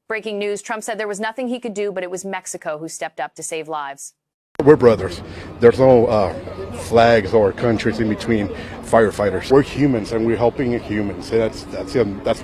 Breaking news, Trump said there was nothing he could do, but it was Mexico who stepped up to save lives. We're brothers. There's no flags or countries in between firefighters. We're humans and we're helping humans. That's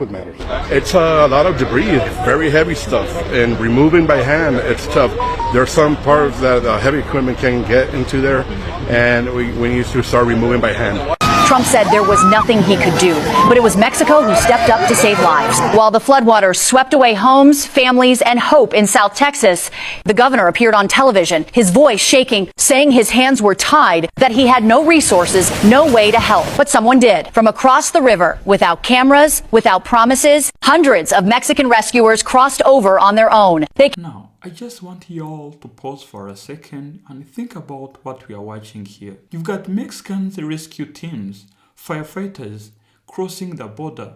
what matters. It's a lot of debris, very heavy stuff, and removing by hand, it's tough. There's some parts that heavy equipment can get into there, and we need to start removing by hand. Trump said there was nothing he could do, but it was Mexico who stepped up to save lives. While the floodwaters swept away homes, families, and hope in South Texas, the governor appeared on television, his voice shaking, saying his hands were tied, that he had no resources, no way to help. But someone did. From across the river, without cameras, without promises, hundreds of Mexican rescuers crossed over on their own. Now, I just want you all to pause for a second and think about what we are watching here. You've got Mexican rescue teams, firefighters, crossing the border,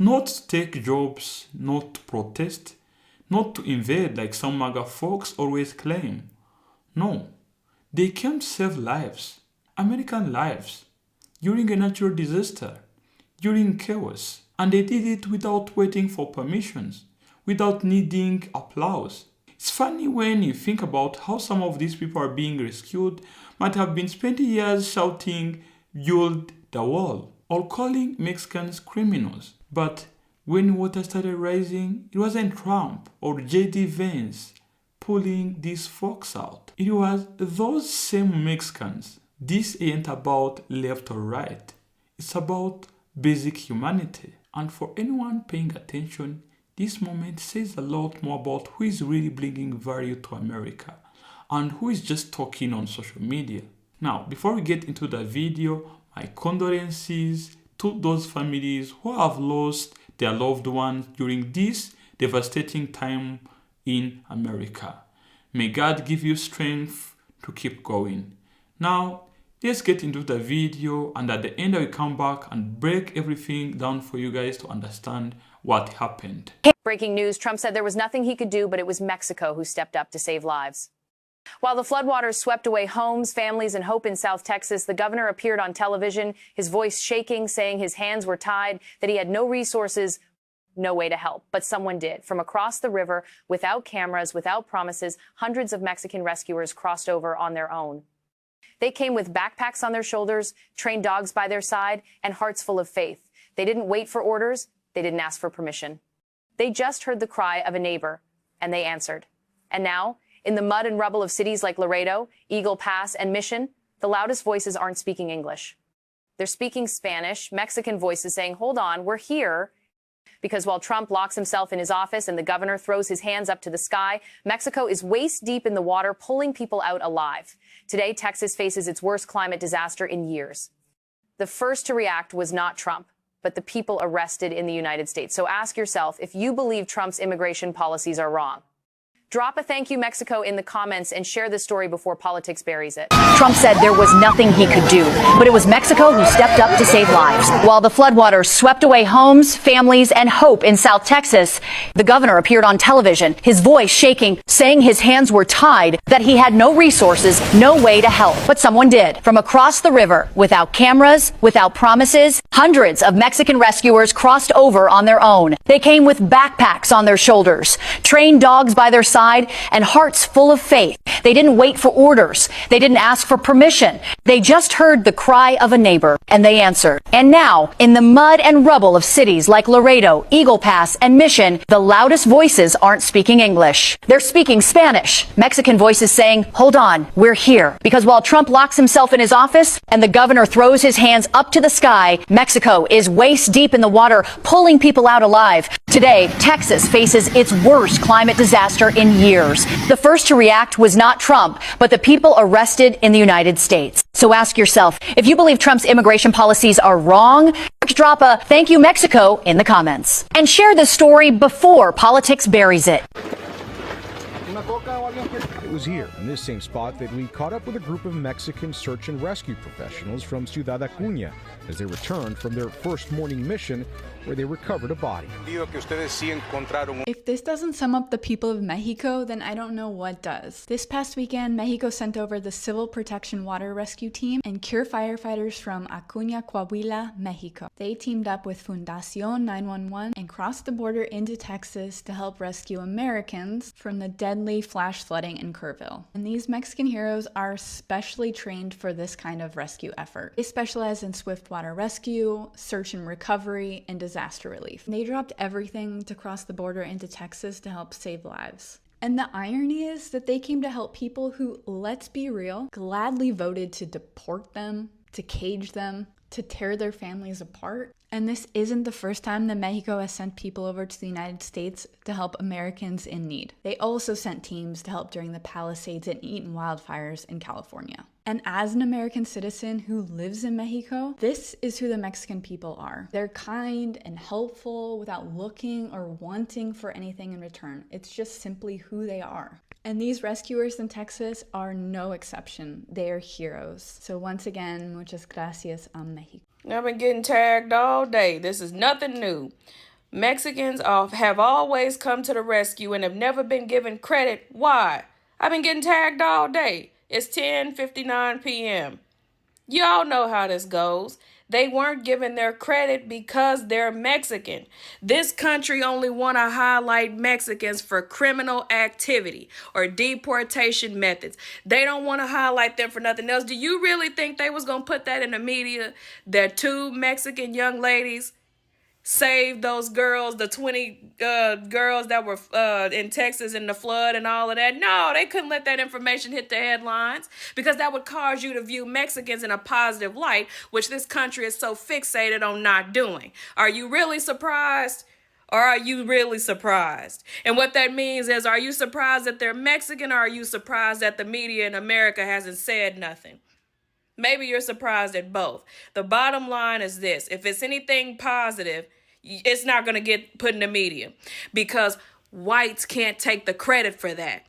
not to take jobs, not to protest, not to invade like some MAGA folks always claim. No, they came to save lives, American lives, during a natural disaster, during chaos, and they did it without waiting for permissions, without needing applause. It's funny when you think about how some of these people are being rescued might have been spending years shouting, "Build the wall," or calling Mexicans criminals. But when water started rising, it wasn't Trump or J.D. Vance pulling these folks out. It was those same Mexicans. This ain't about left or right. It's about basic humanity. And for anyone paying attention, this moment says a lot more about who is really bringing value to America and who is just talking on social media. Now, before we get into the video, my condolences to those families who have lost their loved ones during this devastating time in America. May God give you strength to keep going. Now, let's get into the video, and at the end I will come back and break everything down for you guys to understand what happened. Breaking news, Trump said there was nothing he could do, but it was Mexico who stepped up to save lives. While the floodwaters swept away homes, families, and hope in South Texas, the governor appeared on television, his voice shaking, saying his hands were tied, that he had no resources, no way to help. But someone did. From across the river, without cameras, without promises, hundreds of Mexican rescuers crossed over on their own. They came with backpacks on their shoulders, trained dogs by their side, and hearts full of faith. They didn't wait for orders. They didn't ask for permission. They just heard the cry of a neighbor, and they answered. And now, in the mud and rubble of cities like Laredo, Eagle Pass, and Mission, the loudest voices aren't speaking English. They're speaking Spanish, Mexican voices saying, "Hold on, we're here." Because while Trump locks himself in his office and the governor throws his hands up to the sky, Mexico is waist deep in the water, pulling people out alive. Today, Texas faces its worst climate disaster in years. The first to react was not Trump, but the people arrested in the United States. So ask yourself if you believe Trump's immigration policies are wrong. Drop a "Thank you, Mexico" in the comments and share the story before politics buries it. Trump said there was nothing he could do, but it was Mexico who stepped up to save lives. While the floodwaters swept away homes, families, and hope in South Texas, the governor appeared on television, his voice shaking, saying his hands were tied, that he had no resources, no way to help. But someone did. From across the river, without cameras, without promises, hundreds of Mexican rescuers crossed over on their own. They came with backpacks on their shoulders, trained dogs by their side, and hearts full of faith. They didn't wait for orders. They didn't ask for permission. They just heard the cry of a neighbor, and they answered. And now, in the mud and rubble of cities like Laredo, Eagle Pass, and Mission, the loudest voices aren't speaking English. They're speaking Spanish. Mexican voices saying, "Hold on, we're here." Because while Trump locks himself in his office and the governor throws his hands up to the sky, Mexico is waist deep in the water, pulling people out alive. Today, Texas faces its worst climate disaster in years. The first to react was not Trump, but the people arrested in the United States. So ask yourself, if you believe Trump's immigration policies are wrong, drop a "Thank you, Mexico" in the comments. And share the story before politics buries it. It was here, in this same spot, that we caught up with a group of Mexican search and rescue professionals from Ciudad Acuña as they returned from their first morning mission where they recovered a body. If this doesn't sum up the people of Mexico, then I don't know what does. This past weekend, Mexico sent over the Civil Protection Water Rescue Team and Cure firefighters from Acuña, Coahuila, Mexico. They teamed up with Fundación 911 and crossed the border into Texas to help rescue Americans from the deadly flash flooding in Kerrville. And these Mexican heroes are specially trained for this kind of rescue effort. They specialize in swift water rescue, search and recovery, and disaster relief. They dropped everything to cross the border into Texas to help save lives. And the irony is that they came to help people who, let's be real, gladly voted to deport them, to cage them, to tear their families apart. And this isn't the first time that Mexico has sent people over to the United States to help Americans in need. They also sent teams to help during the Palisades and Eaton wildfires in California. And as an American citizen who lives in Mexico, this is who the Mexican people are. They're kind and helpful without looking or wanting for anything in return. It's just simply who they are. And these rescuers in Texas are no exception. They are heroes. So once again, muchas gracias a Mexico. I've been getting tagged all day. This is nothing new. Mexicans have always come to the rescue and have never been given credit. Why? I've been getting tagged all day. It's 10:59 p.m. Y'all know how this goes. They weren't given their credit because they're Mexican. This country only want to highlight Mexicans for criminal activity or deportation methods. They don't want to highlight them for nothing else. Do you really think they was going to put that in the media, that two Mexican young ladies saved those girls, the 20 girls that were in Texas in the flood and all of that? No, they couldn't let that information hit the headlines because that would cause you to view Mexicans in a positive light, which this country is so fixated on not doing. Are you really surprised? Or are you really surprised? And what that means is, are you surprised that they're Mexican, or are you surprised that the media in America hasn't said nothing? Maybe you're surprised at both. The bottom line is this: if it's anything positive, it's not going to get put in the media because whites can't take the credit for that.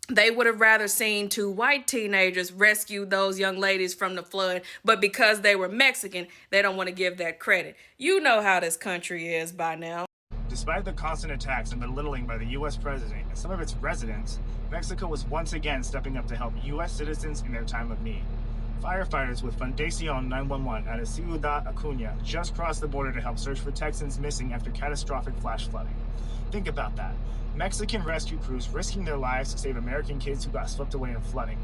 They would have rather seen two white teenagers rescue those young ladies from the flood, but because they were Mexican, they don't want to give that credit. You know how this country is by now. Despite the constant attacks and belittling by the U.S. president and some of its residents, Mexico was once again stepping up to help U.S. citizens in their time of need. Firefighters with Fundación 911 out of Ciudad Acuña just crossed the border to help search for Texans missing after catastrophic flash flooding. Think about that. Mexican rescue crews risking their lives to save American kids who got swept away in flooding.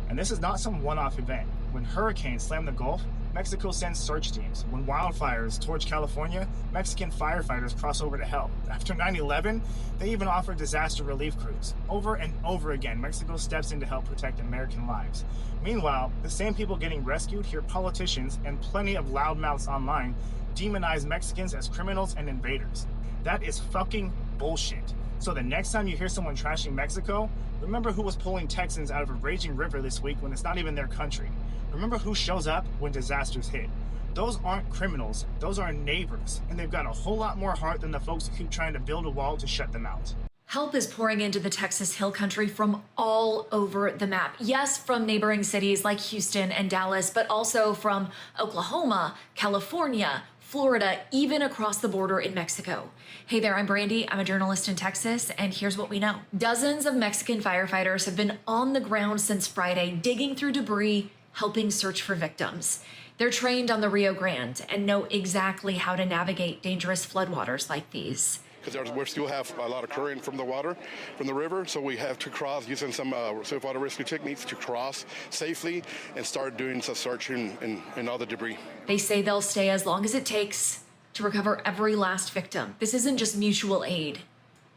And this is not some one-off event. When hurricanes slam the Gulf, Mexico sends search teams. When wildfires torch California, Mexican firefighters cross over to help. After 9/11, they even offer disaster relief crews. Over and over again, Mexico steps in to help protect American lives. Meanwhile, the same people getting rescued hear politicians and plenty of loudmouths online demonize Mexicans as criminals and invaders. That is fucking bullshit. So the next time you hear someone trashing Mexico, remember who was pulling Texans out of a raging river this week when it's not even their country. Remember who shows up when disasters hit. Those aren't criminals, those are neighbors, and they've got a whole lot more heart than the folks who keep trying to build a wall to shut them out. Help is pouring into the Texas Hill Country from all over the map. Yes, from neighboring cities like Houston and Dallas, but also from Oklahoma, California, Florida, even across the border in Mexico. Hey there, I'm Brandy. I'm a journalist in Texas, and here's what we know. Dozens of Mexican firefighters have been on the ground since Friday, digging through debris, helping search for victims. They're trained on the Rio Grande and know exactly how to navigate dangerous floodwaters like these. Because we still have a lot of current from the water, from the river, so we have to cross using some swift water rescue techniques to cross safely and start doing some searching and all the debris. They say they'll stay as long as it takes to recover every last victim. This isn't just mutual aid,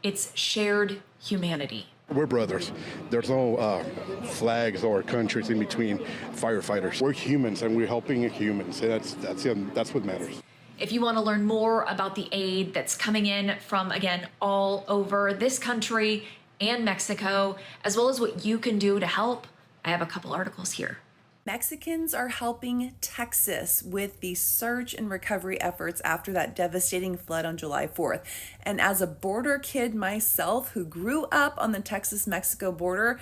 it's shared humanity. We're brothers. There's no flags or countries in between firefighters. We're humans and we're helping humans. That's what matters. If you want to learn more about the aid that's coming in from, again, all over this country and Mexico, as well as what you can do to help, I have a couple articles here. Mexicans are helping Texas with the search and recovery efforts after that devastating flood on July 4th. And as a border kid myself who grew up on the Texas-Mexico border,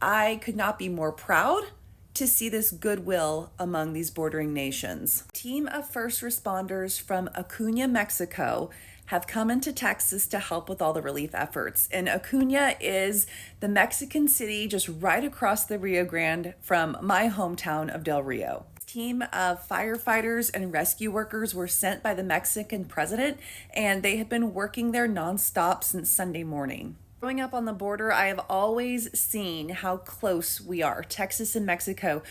I could not be more proud to see this goodwill among these bordering nations. A team of first responders from Acuña, Mexico have come into Texas to help with all the relief efforts. And Acuña is the Mexican city just right across the Rio Grande from my hometown of Del Rio. A team of firefighters and rescue workers were sent by the Mexican president, and they have been working there nonstop since Sunday morning. Growing up on the border, I have always seen how close we are, Texas and Mexico.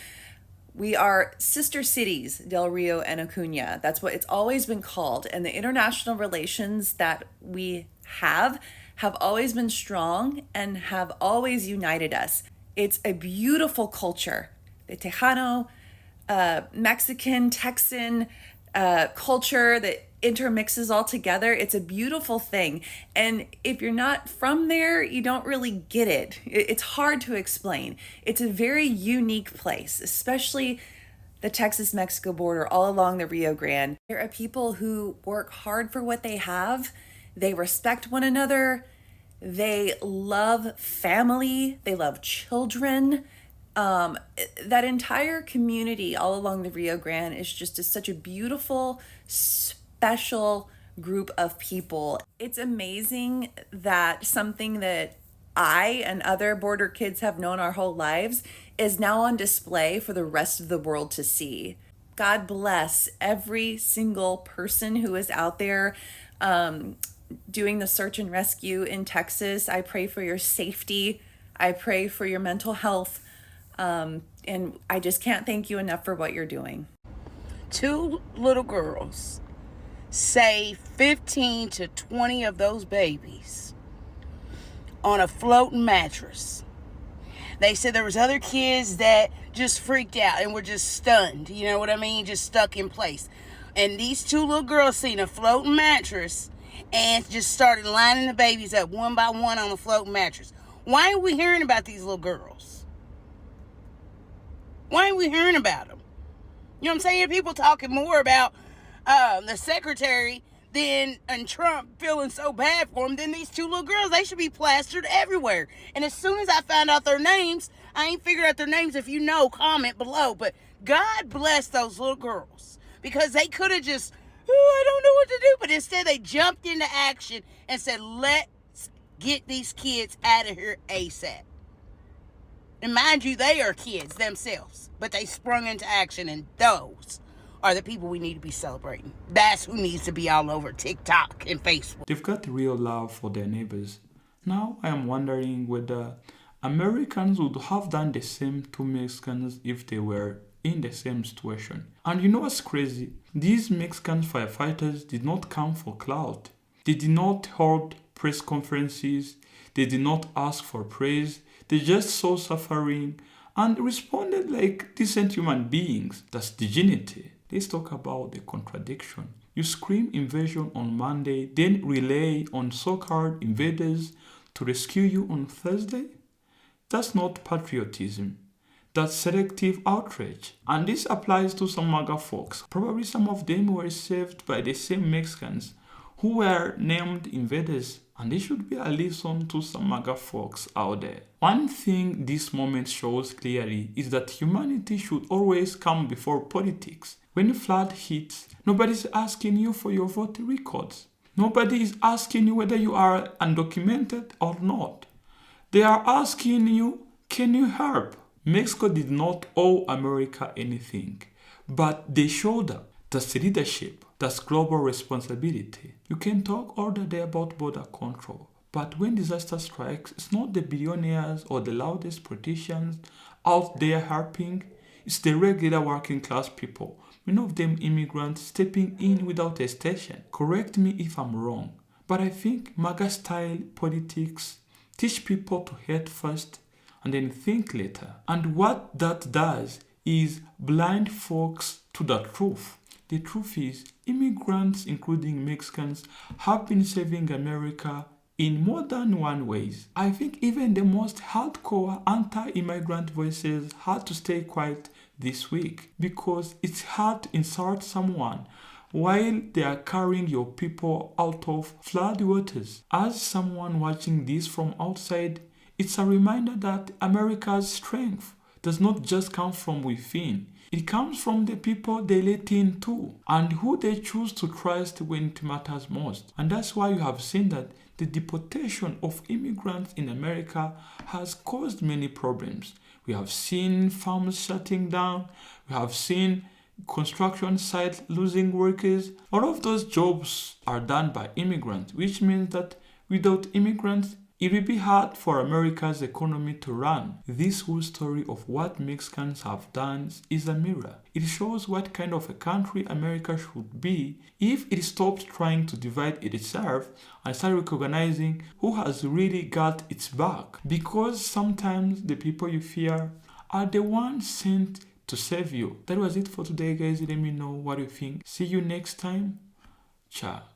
We are sister cities, Del Rio and Acuña. That's what it's always been called. And the international relations that we have always been strong and have always united us. It's a beautiful culture. The Tejano, Mexican, Texan culture that intermixes all together. It's a beautiful thing. And if you're not from there, you don't really get it. It's hard to explain. It's a very unique place, especially the Texas-Mexico border all along the Rio Grande. There are people who work hard for what they have. They respect one another. They love family. They love children. That entire community all along the Rio Grande is just such a beautiful, special group of people. It's amazing that something that I and other border kids have known our whole lives is now on display for the rest of the world to see. God bless every single person who is out there doing the search and rescue in Texas. I pray for your safety. I pray for your mental health. And I just can't thank you enough for what you're doing. 2 little girls saved 15 to 20 of those babies on a floating mattress. They said there was other kids that just freaked out and were just stunned, you know what I mean, just stuck in place. And these 2 little girls seen a floating mattress and just started lining the babies up one by one on the floating mattress. Why are we hearing about these little girls? Why ain't we hearing about them? You know what I'm saying? People talking more about the secretary and Trump feeling so bad for him than these 2 little girls. They should be plastered everywhere. And as soon as I found out their names, I ain't figured out their names. If you know, comment below. But God bless those little girls, because they could have just, I don't know what to do. But instead they jumped into action and said, let's get these kids out of here ASAP. And mind you, they are kids themselves, but they sprung into action, and those are the people we need to be celebrating. That's who needs to be all over TikTok and Facebook. They've got real love for their neighbors. Now I am wondering whether Americans would have done the same to Mexicans if they were in the same situation. And you know what's crazy? These Mexican firefighters did not come for clout. They did not hold press conferences. They did not ask for praise. They just saw suffering and responded like decent human beings. That's dignity. Let's talk about the contradiction. You scream invasion on Monday, then rely on so-called invaders to rescue you on Thursday? That's not patriotism. That's selective outrage. And this applies to some MAGA folks. Probably some of them were saved by the same Mexicans who were named invaders. And this should be a lesson to some MAGA folks out there. One thing this moment shows clearly is that humanity should always come before politics. When a flood hits, nobody's asking you for your voter records. Nobody is asking you whether you are undocumented or not. They are asking you, can you help? Mexico did not owe America anything, but they showed up. That's leadership. That's global responsibility. You can talk all the day about border control, but when disaster strikes, it's not the billionaires or the loudest politicians out there helping. It's the regular working class people, many of them immigrants, stepping in without hesitation. Correct me if I'm wrong, but I think MAGA-style politics teach people to hate first and then think later. And what that does is blind folks to the truth. The truth is, immigrants, including Mexicans, have been saving America in more than one ways. I think even the most hardcore anti-immigrant voices had to stay quiet this week, because it's hard to insult someone while they are carrying your people out of flood waters. As someone watching this from outside, it's a reminder that America's strength does not just come from within. It comes from the people they let in too, and who they choose to trust when it matters most. And that's why you have seen that the deportation of immigrants in America has caused many problems. We have seen farms shutting down. We have seen construction sites losing workers. All of those jobs are done by immigrants, which means that without immigrants, it will be hard for America's economy to run. This whole story of what Mexicans have done is a mirror. It shows what kind of a country America should be if it stopped trying to divide itself and started recognizing who has really got its back. Because sometimes the people you fear are the ones sent to save you. That was it for today, guys. Let me know what you think. See you next time. Ciao.